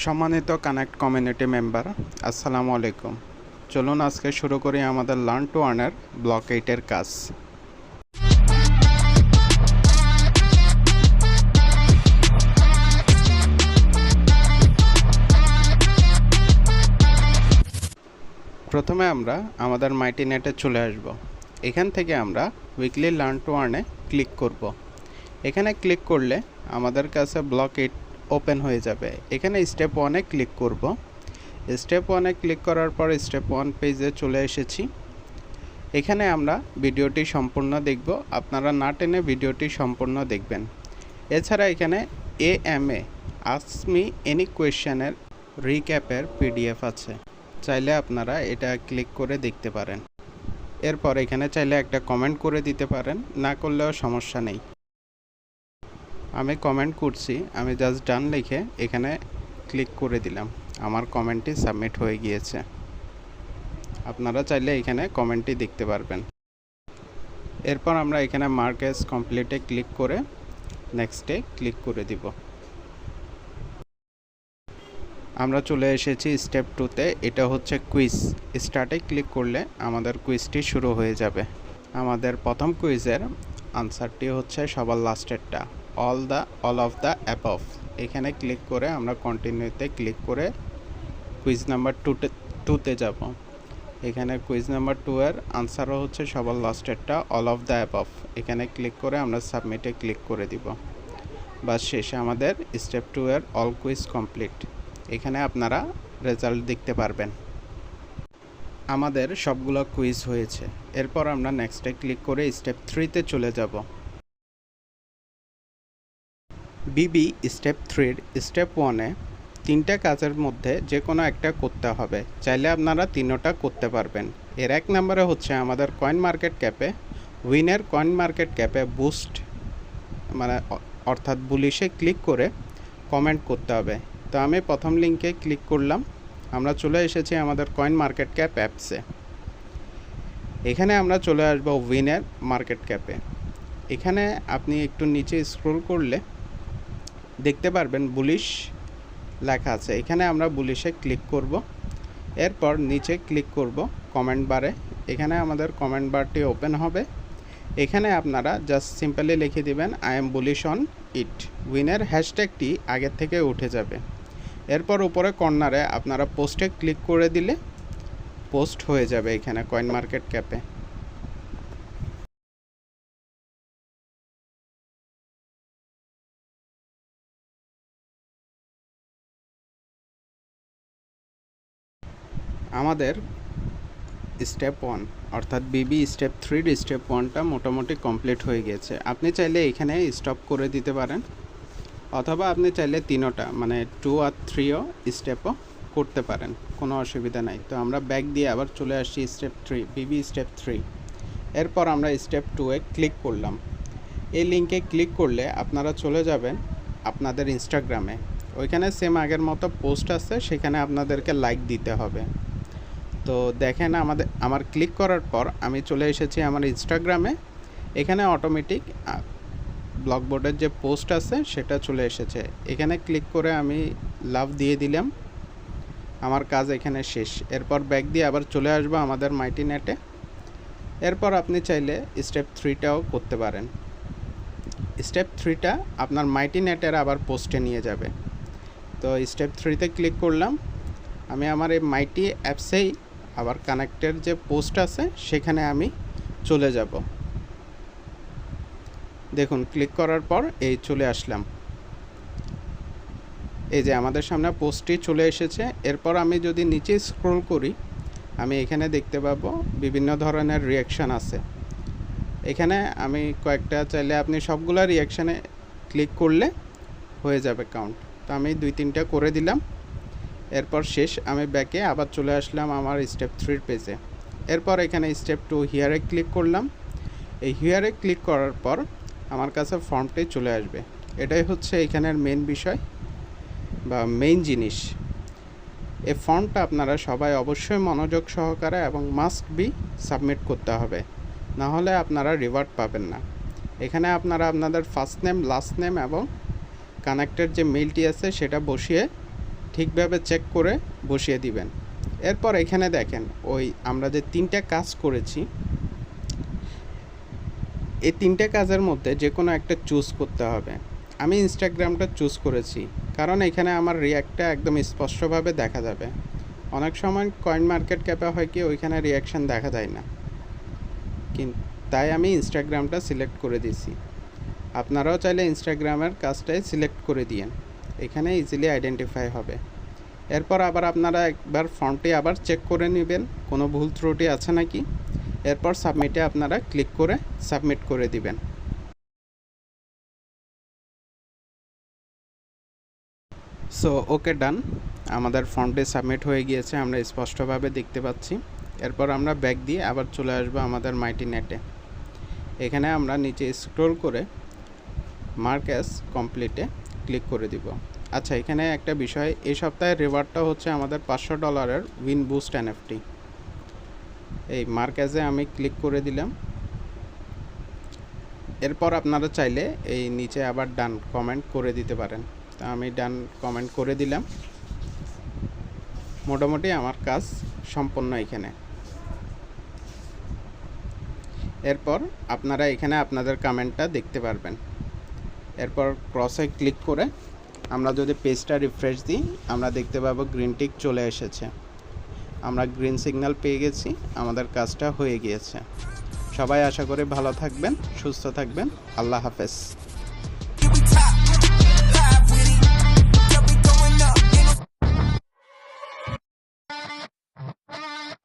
সম্মানিত connect community member, আসসালামু আলাইকুম। চলুন আজকে শুরু করি আমাদের লার্ন টু আর্নের ব্লক 8-এর কাজ। প্রথমে আমরা আমাদের মাইটি নেটে চলে আসব। এখান থেকে আমরা উইকলি লার্ন টু আর্নে ক্লিক করব। এখানে ক্লিক করলে আমাদের কাছে ব্লক 8 ওপেন হয়ে যাবে। এখানে স্টেপ 1-এ ক্লিক করব। স্টেপ 1-এ ক্লিক করার পর স্টেপ 1 পেজে চলে এসেছি। এখানে আমরা ভিডিওটি সম্পূর্ণ দেখব। আপনারা না টেনে ভিডিওটি সম্পূর্ণ দেখবেন। এছাড়া এখানে AMA আস্ক মি এনি কোয়েশ্চেনের রিক্যাপের PDF আছে, চাইলে আপনারা এটা ক্লিক করে দেখতে পারেন। এরপর এখানে চাইলে একটা কমেন্ট করে দিতে পারেন, না করলেও সমস্যা নেই। আমি কমেন্ট করছি, আমি জাস্ট ডান লিখে এখানে ক্লিক করে দিলাম। আমার কমেন্টটি সাবমিট হয়ে গিয়েছে। আপনারা চাইলে এখানে কমেন্টটি দেখতে পারবেন। এরপর আমরা এখানে মার্ক অ্যাজ কমপ্লিটে ক্লিক করে নেক্সটে ক্লিক করে দিব। আমরা চলে এসেছি স্টেপ 2-তে। এটা হচ্ছে কুইজ। স্টার্টে ক্লিক করলে আমাদের কুইজটি শুরু হয়ে যাবে। আমাদের প্রথম কুইজের আনসারটি হচ্ছে সবার লাস্টেরটা, অল অফ দ্য অ্যাবভ। এখানে ক্লিক করে আমরা কন্টিনিউতে ক্লিক করে কুইজ নাম্বার 2-তে যাব। এখানে কুইজ নাম্বার 2-এর আনসারও হচ্ছে সবার লাস্টেরটা, অল অফ দ্য অ্যাবভ। এখানে ক্লিক করে আমরা সাবমিটে ক্লিক করে দিব। বাস শেষে আমাদের স্টেপ 2-এর অল কুইজ কমপ্লিট। এখানে আপনারা রেজাল্ট দেখতে পারবেন। আমাদের সবগুলো কুইজ হয়েছে। এরপর আমরা নেক্সটে ক্লিক করে স্টেপ 3-তে চলে যাব। বিবি স্টেপ 3-র স্টেপ 1-এ 3টা কাজের মধ্যে যে কোনো একটা করতে হবে। চাইলে আপনারা 3টা করতে পারবেন। এর 1 নম্বরে হচ্ছে আমাদের কয়েন মার্কেট ক্যাপে উইনের কয়েন মার্কেট ক্যাপে বুস্ট অর্থাৎ বুলিশে ক্লিক করে কমেন্ট করতে হবে। তো আমি প্রথম লিঙ্কে ক্লিক করলাম। আমরা চলে এসেছি আমাদের কয়েন মার্কেট ক্যাপ অ্যাপসে। এখানে আমরা চলে আসবো উইনের মার্কেট ক্যাপে। এখানে আপনি একটু নিচে স্ক্রল করলে দেখতে পারবেন বুলিশ লেখা আছে। এখানে আমরা বুলিশে ক্লিক করব। এরপর নিচে ক্লিক করব কমেন্ট বারে। এখানে আমাদের কমেন্ট বারটি ওপেন হবে। এখানে আপনারা জাস্ট সিম্পলি লিখে দিবেন I am bullish on it. উইনের হ্যাশট্যাগটি আগের থেকে উঠে যাবে। এরপর উপরে কর্নারে আপনারা পোস্টে ক্লিক করে দিলে পোস্ট হয়ে যাবে এখানে কয়েন মার্কেট ক্যাপে। আমাদের স্টেপ 1 অর্থাৎ বিবি স্টেপ 3-র স্টেপ 1টা মোটামুটি কমপ্লিট হয়ে গেছে। আপনি চাইলে এখানে স্টপ করে দিতে পারেন, অথবা আপনি চাইলে 3টা 2 আর 3ও স্টেপও করতে পারেন, কোনো অসুবিধা নাই। তো আমরা ব্যাক দিয়ে আবার চলে আসছি স্টেপ 3, বিবি স্টেপ 3। এরপর আমরা স্টেপ 2-এ ক্লিক করলাম। এই লিঙ্কে ক্লিক করলে আপনারা চলে যাবেন আপনাদের ইনস্টাগ্রামে। ওইখানে সেম আগের মতো পোস্ট আছে, সেখানে আপনাদেরকে লাইক দিতে হবে। তো দেখেন আমার ক্লিক করার পর আমি চলে এসেছি আমার ইনস্টাগ্রামে। এখানে অটোমেটিক ব্লকবোর্ডের যে পোস্ট আছে সেটা চলে এসেছে। এখানে ক্লিক করে আমি লাভ দিয়ে দিলাম। আমার কাজ এখানে শেষ। এরপর ব্যাক দিয়ে আবার চলে আসবো আমাদের মাইটি নেটে। এরপর আপনি চাইলে স্টেপ 3টাও করতে পারেন। স্টেপ 3টা আপনার মাইটি নেটের আবার পোস্টে নিয়ে যাবে। তো স্টেপ 3-তে ক্লিক করলাম। আমি আমার এই মাইটি অ্যাপসেই আবার কানেক্টের যে পোস্ট আছে সেখানে আমি চলে যাব। দেখুন ক্লিক করার পর এই চলে আসলাম। এই যে আমাদের সামনে পোস্টটি চলে এসেছে। এরপর আমি যদি নিচে স্ক্রল করি, আমি এখানে দেখতে পাবো বিভিন্ন ধরনের রিয়াকশান আছে। এখানে আমি কয়েকটা চাইলে আপনি সবগুলো রিয়াকশানে ক্লিক করলে হয়ে যাবে কাউন্ট। তো আমি 2-3টা করে দিলাম। এরপর শেষ। আমি ব্যাকে আবার চলে আসলাম আমার স্টেপ 3-র পেজে। এরপর এখানে স্টেপ 2 হিয়ারে ক্লিক করলাম। এই হিয়ারে ক্লিক করার পর আমার কাছে ফর্মটি চলে আসবে। এটাই হচ্ছে এখানের মেন বিষয় বা মেইন জিনিস। এই ফর্মটা আপনারা সবাই অবশ্যই মনোযোগ সহকারে এবং মাস্ট বি সাবমিট করতে হবে, না হলে আপনারা রিওয়ার্ড পাবেন না। এখানে আপনারা আপনাদের ফার্স্ট নেম, লাস্ট নেম এবং কানেক্টের যে মেইলটি আছে সেটা বসিয়ে ঠিকভাবে চেক করে বসিয়ে দিবেন। এরপর এখানে দেখেন ওই আমরা যে 3টা কাজ করেছি, এই 3টে কাজের মধ্যে যে কোনো একটা চুজ করতে হবে। আমি ইনস্টাগ্রামটা চুজ করেছি কারণ এখানে আমার রিয়্যাক্টটা একদম স্পষ্টভাবে দেখা যাবে। অনেক সময় কয়েন মার্কেট ক্যাপে হয় কি ওইখানে রিয়াকশান দেখা যায় না, তাই আমি ইনস্টাগ্রামটা সিলেক্ট করে দিছি। আপনারাও চাইলে ইনস্টাগ্রামের কাজটাই সিলেক্ট করে দিয়েন, এখানে ইজিলি আইডেন্টিফাই হবে। এরপর আবার আপনারা একবার ফন্টটি আবার চেক করে নেবেন কোনো ভুল ত্রুটি আছে নাকি। এরপর সাবমিটে আপনারা ক্লিক করে সাবমিট করে দিবেন। সো ওকে, ডান। আমাদের ফন্টে সাবমিট হয়ে গিয়েছে, আমরা স্পষ্টভাবে দেখতে পাচ্ছি। এরপর আমরা ব্যাক দিয়ে আবার চলে আসবো আমাদের মাইটি নেটে। এখানে আমরা নিচে স্ক্রল করে মার্ক অ্যাজ কমপ্লিটে ক্লিক করে দিব। আচ্ছা, এখানে একটা বিষয়, এই সপ্তাহের রিওয়ার্ডটা হচ্ছে আমাদের $500 উইন বুস্ট এনএফটি। এই মার্ক অ্যাজে আমি ক্লিক করে দিলাম। এরপর আপনারা চাইলে এই নিচে আবার ডান কমেন্ট করে দিতে পারেন। তা আমি ডান কমেন্ট করে দিলাম। মোটামুটি আমার কাজ সম্পন্ন এখানে। এরপর আপনারা এখানে আপনাদের কমেন্টটা দেখতে পারবেন। এরপর ক্রসে ক্লিক করে আমরা যদি পেজটা রিফ্রেশ দিই, আমরা দেখতে পাবো গ্রিন টিক চলে এসেছে। আমরা গ্রিন সিগন্যাল পেয়ে গেছি, আমাদের কাজটা হয়ে গিয়েছে। সবাই আশা করি ভালো থাকবেন, সুস্থ থাকবেন। আল্লাহ হাফেজ।